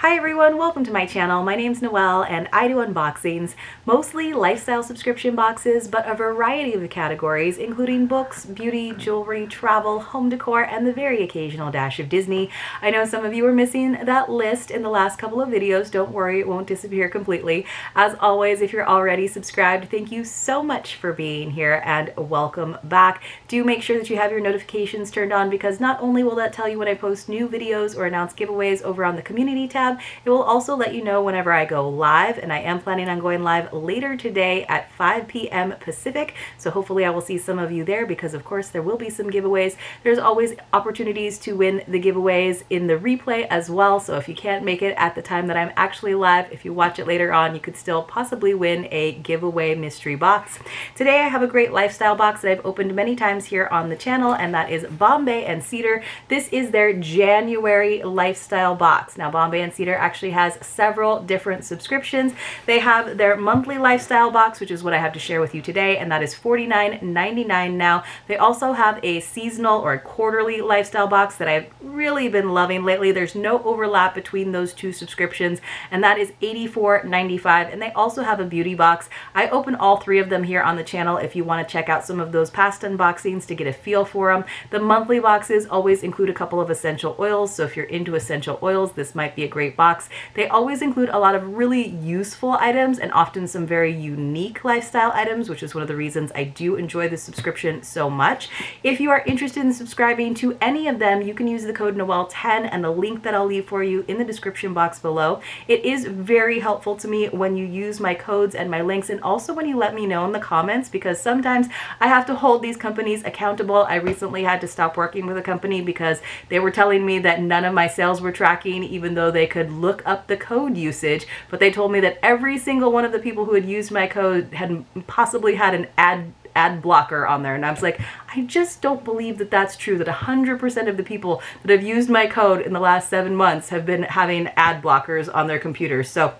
Hi everyone, welcome to my channel. My name's Noelle and I do unboxings, mostly lifestyle subscription boxes, but a variety of categories, including books, beauty, jewelry, travel, home decor, and the very occasional dash of Disney. I know some of you are missing that list in the last couple of videos. Don't worry, it won't disappear completely. As always, if you're already subscribed, thank you so much for being here and welcome back. Do make sure that you have your notifications turned on because not only will that tell you when I post new videos or announce giveaways over on the community tab, it will also let you know whenever I go live, and I am planning on going live later today at 5 p.m. Pacific, so hopefully I will see some of you there because of course there will be some giveaways. There's always opportunities to win the giveaways in the replay as well, so if you can't make it at the time that I'm actually live, if you watch it later on, you could still possibly win a giveaway mystery box. Today I have a great lifestyle box that I've opened many times here on the channel, and that is Bombay and Cedar. This is their January lifestyle box. Now Bombay and Cedar actually has several different subscriptions. They have their monthly lifestyle box, which is what I have to share with you today, and that is $49.99 now. They also have a seasonal or a quarterly lifestyle box that I've really been loving lately. There's no overlap between those two subscriptions, and that is $84.95. And they also have a beauty box. I open all three of them here on the channel if you want to check out some of those past unboxings to get a feel for them. The monthly boxes always include a couple of essential oils, so if you're into essential oils, this might be a great box. They always include a lot of really useful items and often some very unique lifestyle items, which is one of the reasons I do enjoy this subscription so much. If you are interested in subscribing to any of them, you can use the code Noelle10 and the link that I'll leave for you in the description box below. It is very helpful to me when you use my codes and my links, and also when you let me know in the comments, because sometimes I have to hold these companies accountable. I recently had to stop working with a company because they were telling me that none of my sales were tracking, even though they could look up the code usage, but they told me that every single one of the people who had used my code had possibly had an ad blocker on there. And I was like, I just don't believe that that's true, that 100% of the people that have used my code in the last 7 months have been having ad blockers on their computers. So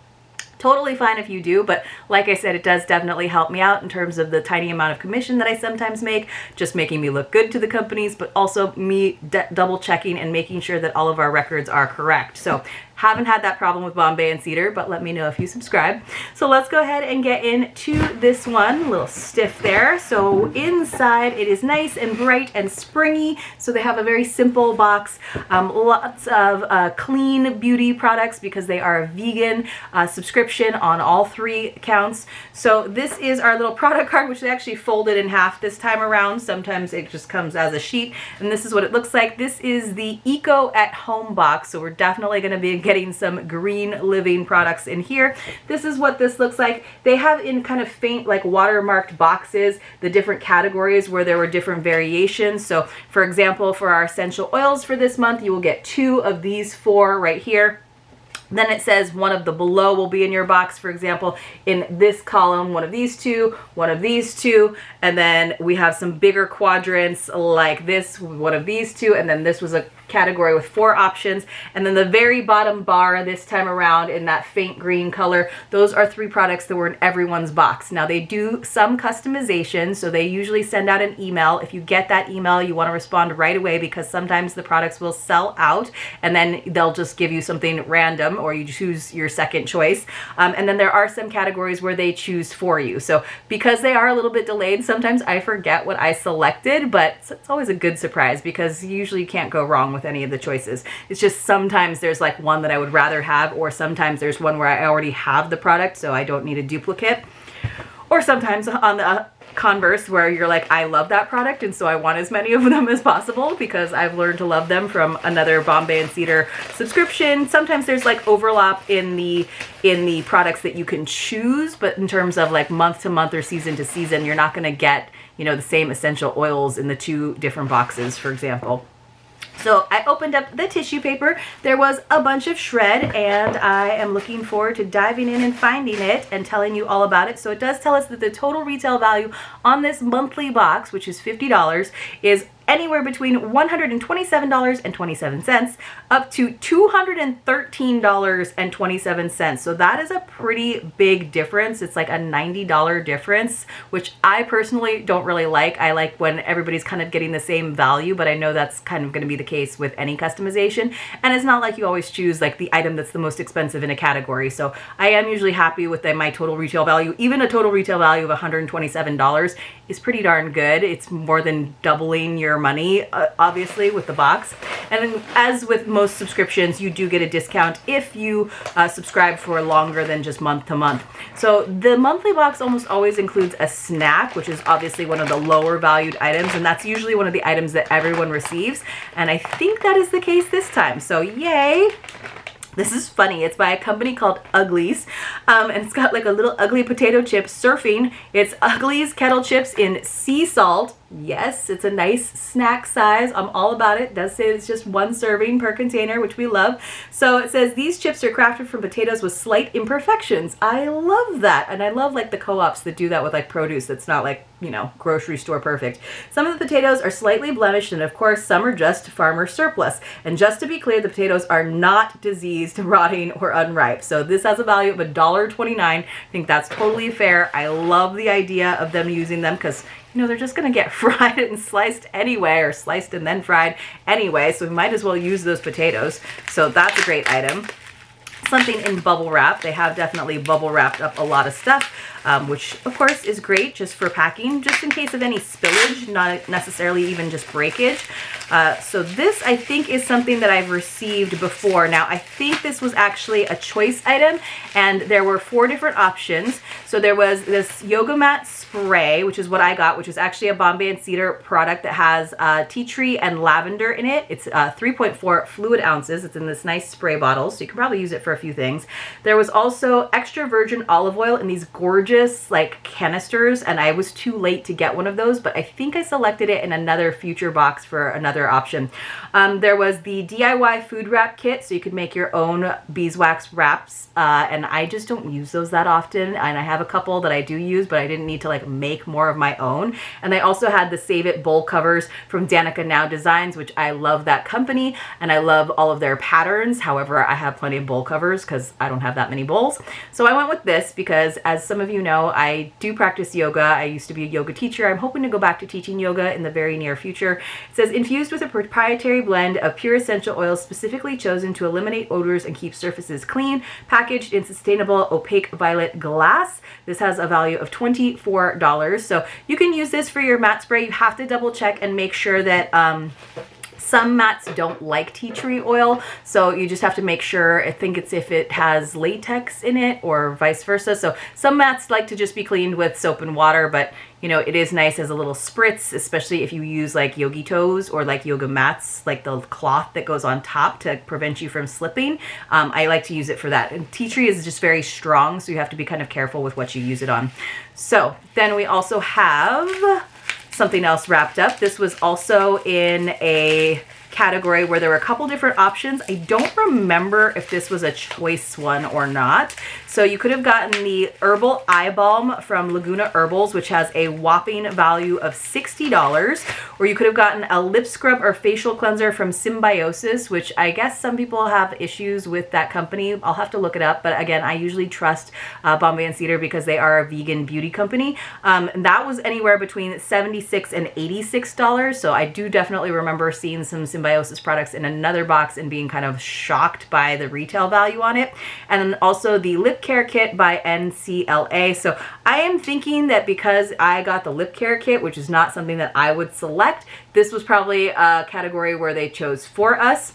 totally fine if you do, but like I said, it does definitely help me out in terms of the tiny amount of commission that I sometimes make, just making me look good to the companies, but also me double checking and making sure that all of our records are correct. So haven't had that problem with Bombay and Cedar, but let me know if you subscribe. So let's go ahead and get into this one. A little stiff there. So inside it is nice and bright and springy. So they have a very simple box. Lots of clean beauty products because they are a vegan subscription on all three accounts. So this is our little product card, which they actually folded in half this time around. Sometimes it just comes as a sheet, and this is what it looks like. This is the Eco at Home box. So we're definitely going to be getting some green living products in here. This is what this looks like. They have in kind of faint, like watermarked boxes, the different categories where there were different variations. So for example, for our essential oils for this month, you will get 2 of these 4 right here. Then it says one of the below will be in your box. For example, in this column, one of these 2, one of these 2, and then we have some bigger quadrants like this, one of these 2, and then this was a category with 4 options. And then the very bottom bar this time around in that faint green color, those are 3 products that were in everyone's box. Now they do some customization, so they usually send out an email. If you get that email, you want to respond right away because sometimes the products will sell out and then they'll just give you something random, or you choose your second choice. And then there are some categories where they choose for you. So because they are a little bit delayed, sometimes I forget what I selected, but it's always a good surprise because usually you can't go wrong with any of the choices. It's just sometimes there's like one that I would rather have, or sometimes there's one where I already have the product so I don't need a duplicate. Or sometimes on the converse where you're like, I love that product and so I want as many of them as possible because I've learned to love them from another Bombay and Cedar subscription. Sometimes there's like overlap in the products that you can choose, but in terms of like month to month or season to season, you're not going to get, you know, the same essential oils in the 2 different boxes, for example. So I opened up the tissue paper. There was a bunch of shred, and I am looking forward to diving in and finding it and telling you all about it. So it does tell us that the total retail value on this monthly box, which is $50, is anywhere between $127.27 up to $213.27. So that is a pretty big difference. It's like a $90 difference, which I personally don't really like. I like when everybody's kind of getting the same value, but I know that's kind of going to be the case with any customization. And it's not like you always choose like the item that's the most expensive in a category. So I am usually happy with my total retail value. Even a total retail value of $127 is pretty darn good. It's more than doubling your money, obviously, with the box. And then, as with most subscriptions, you do get a discount if you subscribe for longer than just month to month. So the monthly box almost always includes a snack, which is obviously one of the lower valued items, and that's usually one of the items that everyone receives. And I think that is the case this time. So yay! This is funny. It's by a company called Uglies, and it's got like a little ugly potato chip surfing. It's Uglies kettle chips in sea salt. Yes, it's a nice snack size. I'm all about it. It does say it's just one serving per container, which we love. So it says these chips are crafted from potatoes with slight imperfections. I love that. And I love like the co-ops that do that with like produce that's not like, you know, grocery store perfect. Some of the potatoes are slightly blemished, and of course some are just farmer surplus. And just to be clear, the potatoes are not diseased, rotting, or unripe. So this has a value of $1.29. I think that's totally fair. I love the idea of them using them because, you know, they're just going to get fried and sliced anyway, or sliced and then fried anyway, so we might as well use those potatoes. So that's a great item. Something in bubble wrap. They have definitely bubble wrapped up a lot of stuff, which of course is great just for packing, just in case of any spillage, not necessarily even just breakage. So this, I think, is something that I've received before. Now, I think this was actually a choice item, and there were 4 different options. So there was this yoga mat spray, which is what I got, which is actually a Bombay Cedar product that has tea tree and lavender in it. It's 3.4 fluid ounces. It's in this nice spray bottle, so you can probably use it for a few things. There was also extra virgin olive oil in these gorgeous like canisters, and I was too late to get one of those, but I think I selected it in another future box for another option. There was the DIY food wrap kit, so you could make your own beeswax wraps, and I just don't use those that often, and I have a couple that I do use, but I didn't need to like make more of my own. And they also had the Save It bowl covers from Danica Now Designs, which I love that company, and I love all of their patterns. However, I have plenty of bowl covers because I don't have that many bowls. So I went with this because, as some of you know, I do practice yoga. I used to be a yoga teacher. I'm hoping to go back to teaching yoga in the very near future. It says, infused with a proprietary blend of pure essential oils specifically chosen to eliminate odors and keep surfaces clean, packaged in sustainable opaque violet glass. This has a value of $24. So you can use this for your mat spray. You have to double check and make sure that some mats don't like tea tree oil, so you just have to make sure. I think it's if it has latex in it or vice versa. So some mats like to just be cleaned with soap and water, but you know, it is nice as a little spritz, especially if you use like yogi toes or like yoga mats, like the cloth that goes on top to prevent you from slipping. I like to use it for that. And tea tree is just very strong, so you have to be kind of careful with what you use it on. So then we also have something else wrapped up. This was also in a category where there were a couple different options. I don't remember if this was a choice one or not. So you could have gotten the Herbal Eye Balm from Laguna Herbals, which has a whopping value of $60, or you could have gotten a lip scrub or facial cleanser from Symbiosis, which I guess some people have issues with that company. I'll have to look it up, but again, I usually trust Bombay and Cedar because they are a vegan beauty company. And that was anywhere between $76 and $86, so I do definitely remember seeing some Symbiosis products in another box and being kind of shocked by the retail value on it. And then also the lip care kit by NCLA. So I am thinking that because I got the lip care kit, which is not something that I would select, this was probably a category where they chose for us.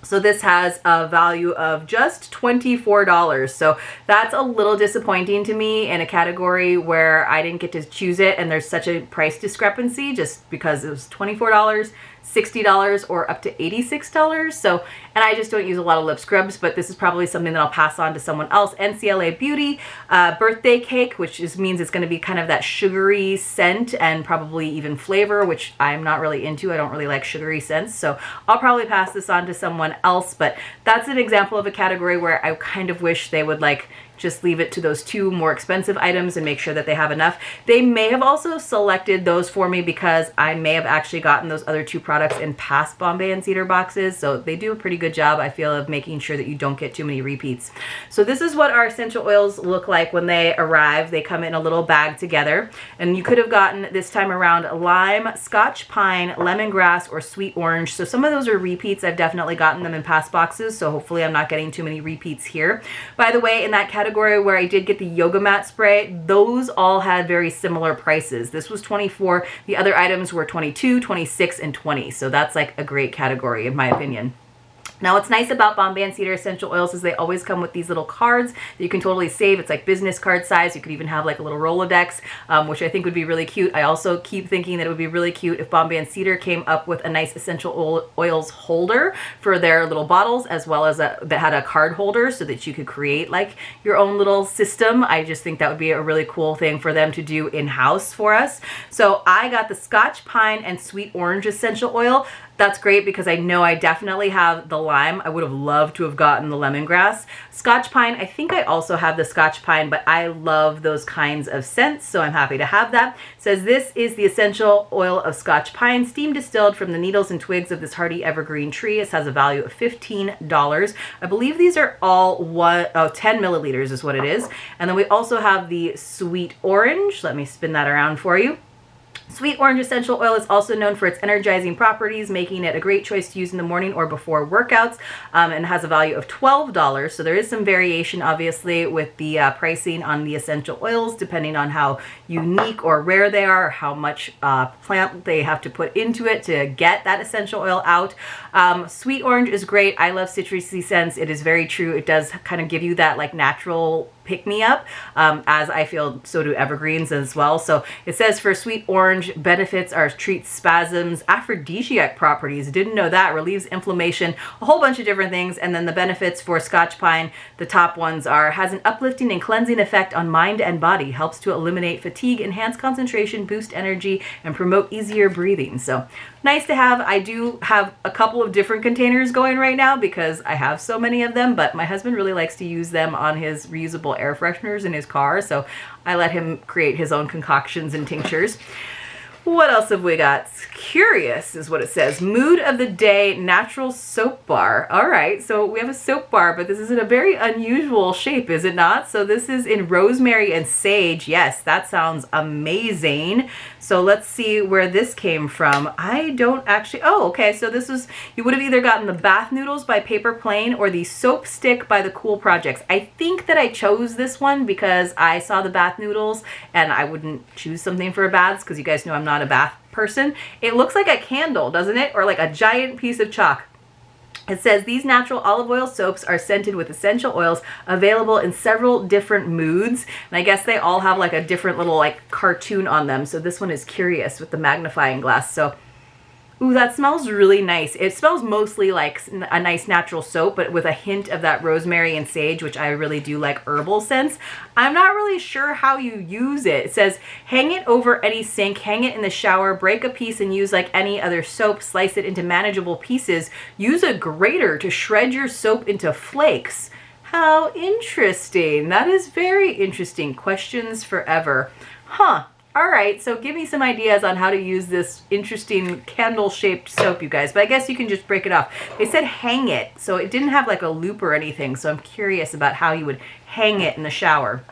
So this has a value of just $24. So that's a little disappointing to me in a category where I didn't get to choose it, and there's such a price discrepancy just because it was $24, $60, or up to $86. So, and I just don't use a lot of lip scrubs, but this is probably something that I'll pass on to someone else. NCLA Beauty birthday cake, which just means it's going to be kind of that sugary scent and probably even flavor, which I'm not really into. I don't really like sugary scents, so I'll probably pass this on to someone else. But that's an example of a category where I kind of wish they would, like, just leave it to those 2 more expensive items and make sure that they have enough. They may have also selected those for me because I may have actually gotten those other 2 products in past Bombay and Cedar boxes. So they do a pretty good job, I feel, of making sure that you don't get too many repeats. So this is what our essential oils look like when they arrive. They come in a little bag together, and you could have gotten this time around lime, scotch pine, lemongrass, or sweet orange. So some of those are repeats. I've definitely gotten them in past boxes, so hopefully I'm not getting too many repeats here. By the way, in that category where I did get the yoga mat spray, those all had very similar prices. This was $24. The other items were $22, $26, and $20. So that's like a great category in my opinion. Now, what's nice about Bombay and Cedar essential oils is they always come with these little cards that you can totally save. It's like business card size. You could even have like a little Rolodex, which I think would be really cute. I also keep thinking that it would be really cute if Bombay and Cedar came up with a nice essential oils holder for their little bottles, as well as that had a card holder so that you could create like your own little system. I just think that would be a really cool thing for them to do in-house for us. So I got the Scotch Pine and Sweet Orange essential oil. That's great because I know I definitely have the lime. I would have loved to have gotten the lemongrass. Scotch pine, I think I also have the Scotch pine, but I love those kinds of scents, so I'm happy to have that. It says this is the essential oil of Scotch pine, steam distilled from the needles and twigs of this hardy evergreen tree. It has a value of $15. I believe these are all 10 milliliters is what it is. And then we also have the Sweet Orange. Let me spin that around for you. Sweet orange essential oil is also known for its energizing properties, making it a great choice to use in the morning or before workouts, and has a value of $12. So there is some variation, obviously, with the pricing on the essential oils, depending on how unique or rare they are, or how much plant they have to put into it to get that essential oil out. Sweet orange is great. I love citrusy scents. It is very true. It does kind of give you that like natural pick-me-up, as I feel so do evergreens as well. So it says for sweet orange, benefits are treats spasms, aphrodisiac properties, didn't know that, relieves inflammation, a whole bunch of different things. And then the benefits for Scotch pine, the top ones are, has an uplifting and cleansing effect on mind and body, helps to eliminate fatigue, enhance concentration, boost energy, and promote easier breathing. So nice to have. I do have a couple of different containers going right now because I have so many of them, but my husband really likes to use them on his reusable air fresheners in his car, so I let him create his own concoctions and tinctures. What else have we got? Curious is what it says. Mood of the day, natural soap bar. All right, so we have a soap bar, but this is in a very unusual shape, is it not? So this is in rosemary and sage. Yes, that sounds amazing. So let's see where this came from. I don't actually, oh, okay. So this was, you would have either gotten the bath noodles by Paper Plane or the soap stick by the Cool Projects. I think that I chose this one because I saw the bath noodles and I wouldn't choose something for baths because you guys know I'm not a bath person. It looks like a candle, doesn't it? Or like a giant piece of chalk. It says these natural olive oil soaps are scented with essential oils available in several different moods. And I guess they all have like a different little like cartoon on them. So this one is Curious with the magnifying glass. So ooh, that smells really nice. It smells mostly like a nice natural soap, but with a hint of that rosemary and sage, which I really do like herbal scents. I'm not really sure how you use it. It says, hang it over any sink, hang it in the shower, break a piece and use like any other soap, slice it into manageable pieces. Use a grater to shred your soap into flakes. How interesting. That is very interesting. Questions forever. Huh. All right, so give me some ideas on how to use this interesting candle-shaped soap, you guys. But I guess you can just break it off. They said hang it, so it didn't have like a loop or anything. So I'm curious about how you would hang it in the shower.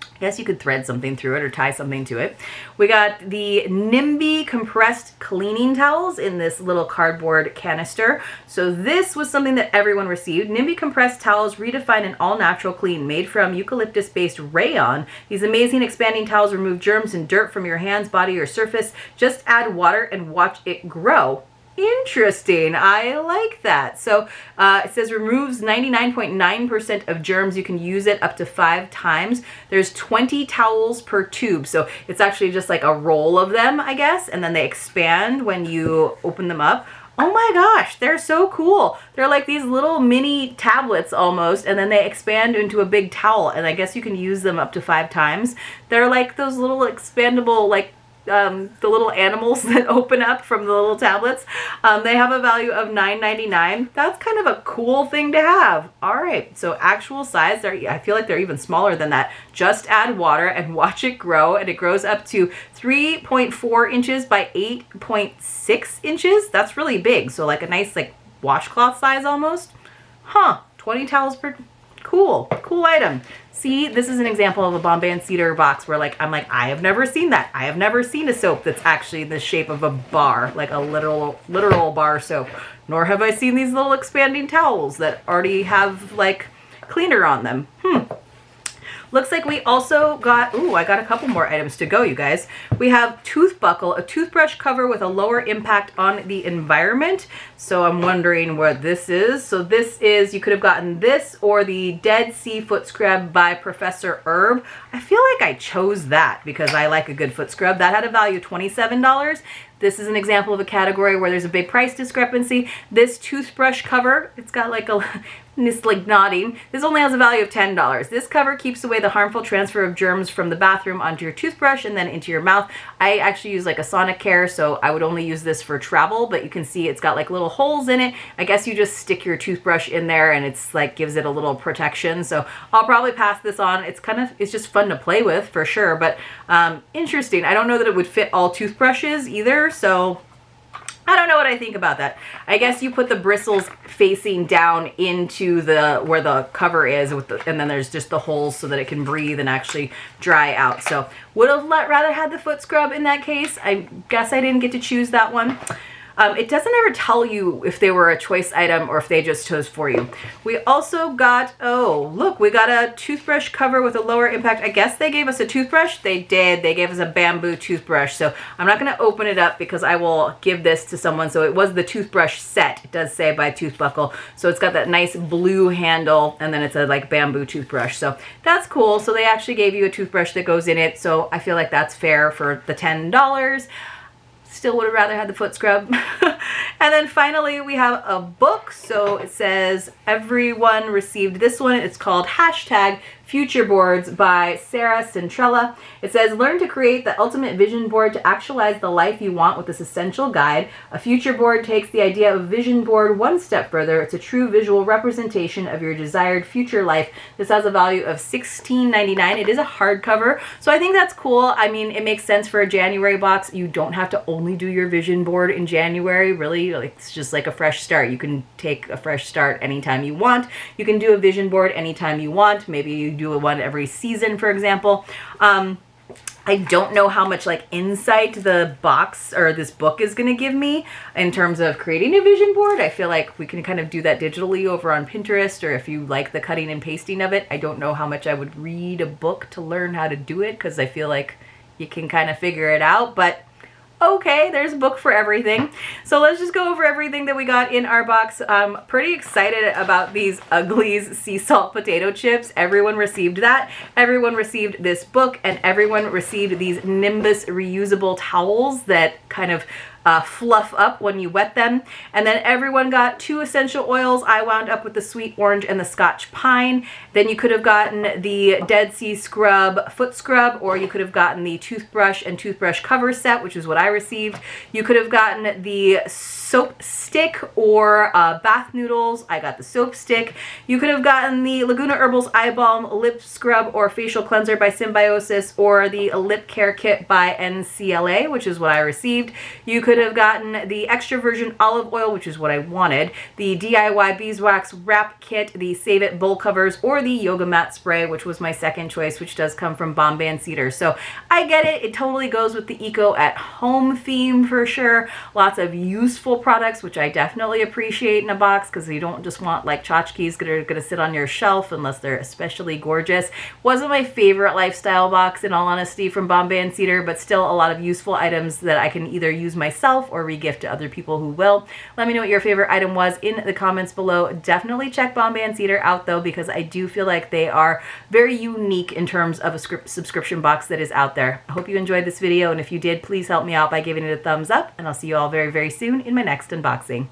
I guess you could thread something through it or tie something to it. We got the Nimby compressed cleaning towels in this little cardboard canister. So this was something that everyone received. Nimby compressed towels redefine an all-natural clean made from eucalyptus-based rayon. These amazing expanding towels remove germs and dirt from your hands, body, or surface. Just add water and watch it grow. Interesting. I like that. So it says removes 99.9% of germs. You can use it up to 5 times. There's 20 towels per tube. So it's actually just like a roll of them, I guess. And then they expand when you open them up. Oh my gosh, they're so cool. They're like these little mini tablets almost, and then they expand into a big towel. And I guess you can use them up to 5 times. They're like those little expandable, like, the little animals that open up from the little tablets. They have a value of $9.99. That's kind of a cool thing to have. All right, so actual size, I feel like they're even smaller than that. Just add water and watch it grow, and it grows up to 3.4 inches by 8.6 inches. That's really big, so like a nice like washcloth size almost. Huh, 20 towels per, cool item. See, this is an example of a Bombay and Cedar box where I'm like, I have never seen that. I have never seen a soap that's actually the shape of a bar, like a literal bar soap. Nor have I seen these little expanding towels that already have like cleaner on them. Looks like we also got, ooh, I got a couple more items to go, you guys. We have tooth buckle, a toothbrush cover with a lower impact on the environment. So I'm wondering what this is. So this is, you could have gotten this or the Dead Sea Foot Scrub by Professor Herb. I feel like I chose that because I like a good foot scrub. That had a value of $27. This is an example of a category where there's a big price discrepancy. This toothbrush cover, it's got like a, it's like nodding. This only has a value of $10. This cover keeps away the harmful transfer of germs from the bathroom onto your toothbrush and then into your mouth. I actually use like a Sonicare, so I would only use this for travel, but you can see it's got like little holes in it. I guess you just stick your toothbrush in there and it's like gives it a little protection. So I'll probably pass this on. It's kind of, it's just fun to play with for sure, but interesting. I don't know that it would fit all toothbrushes either. So I don't know what I think about that. I guess you put the bristles facing down into the where the cover is with the, and then there's just the holes so that it can breathe and actually dry out. So would have rather had the foot scrub in that case. I guess I didn't get to choose that one. It doesn't ever tell you if they were a choice item or if they just chose for you. We also got, oh, look, we got a toothbrush cover with a lower impact. I guess they gave us a toothbrush. They did. They gave us a bamboo toothbrush. So I'm not going to open it up because I will give this to someone. So it was the toothbrush set. It does say by Toothbuckle. So it's got that nice blue handle and then it's a like bamboo toothbrush. So that's cool. So they actually gave you a toothbrush that goes in it. So I feel like that's fair for the $10. Still would have rather had the foot scrub. And then finally we have a book. So it says everyone received this one. It's called Future Boards by Sarah Centrella. It says, learn to create the ultimate vision board to actualize the life you want with this essential guide. A future board takes the idea of vision board one step further. It's a true visual representation of your desired future life. This has a value of $16.99. It is a hardcover, so I think that's cool. I mean, it makes sense for a January box. You don't have to only do your vision board in January, really. Like, it's just like a fresh start. You can take a fresh start anytime you want. You can do a vision board anytime you want. Maybe you do one every season, for example. I don't know how much like insight the box or this book is going to give me in terms of creating a vision board. I feel like we can kind of do that digitally over on Pinterest, or if you like the cutting and pasting of it. I don't know how much I would read a book to learn how to do it because I feel like you can kind of figure it out, but okay, there's a book for everything. So let's just go over everything that we got in our box. Pretty excited about these Uglies sea salt potato chips. Everyone received that. Everyone received this book, and everyone received these Nimbus reusable towels that kind of fluff up when you wet them. And then everyone got 2 essential oils. I wound up with the sweet orange and the Scotch pine. Then you could have gotten the Dead Sea Scrub foot scrub, or you could have gotten the toothbrush and toothbrush cover set, which is what I received. You could have gotten the soap stick or bath noodles. I got the soap stick. You could have gotten the Laguna Herbals Eye Balm lip scrub or facial cleanser by Symbiosis, or the lip care kit by NCLA, which is what I received. You could have gotten the extra virgin olive oil, which is what I wanted, the DIY beeswax wrap kit, the Save It bowl covers, or the yoga mat spray, which was my second choice, which does come from Bombay and Cedar. So I get it. It totally goes with the eco at home theme for sure. Lots of useful products, which I definitely appreciate in a box, because you don't just want like tchotchkes that are going to sit on your shelf unless they're especially gorgeous. Wasn't my favorite lifestyle box, in all honesty, from Bombay and Cedar, but still a lot of useful items that I can either use myself or regift to other people who will. Let me know what your favorite item was in the comments below. Definitely check Bombay and Cedar out though, because I do feel like they are very unique in terms of a subscription box that is out there. I hope you enjoyed this video, and if you did, please help me out by giving it a thumbs up, and I'll see you all very, very soon in my next unboxing.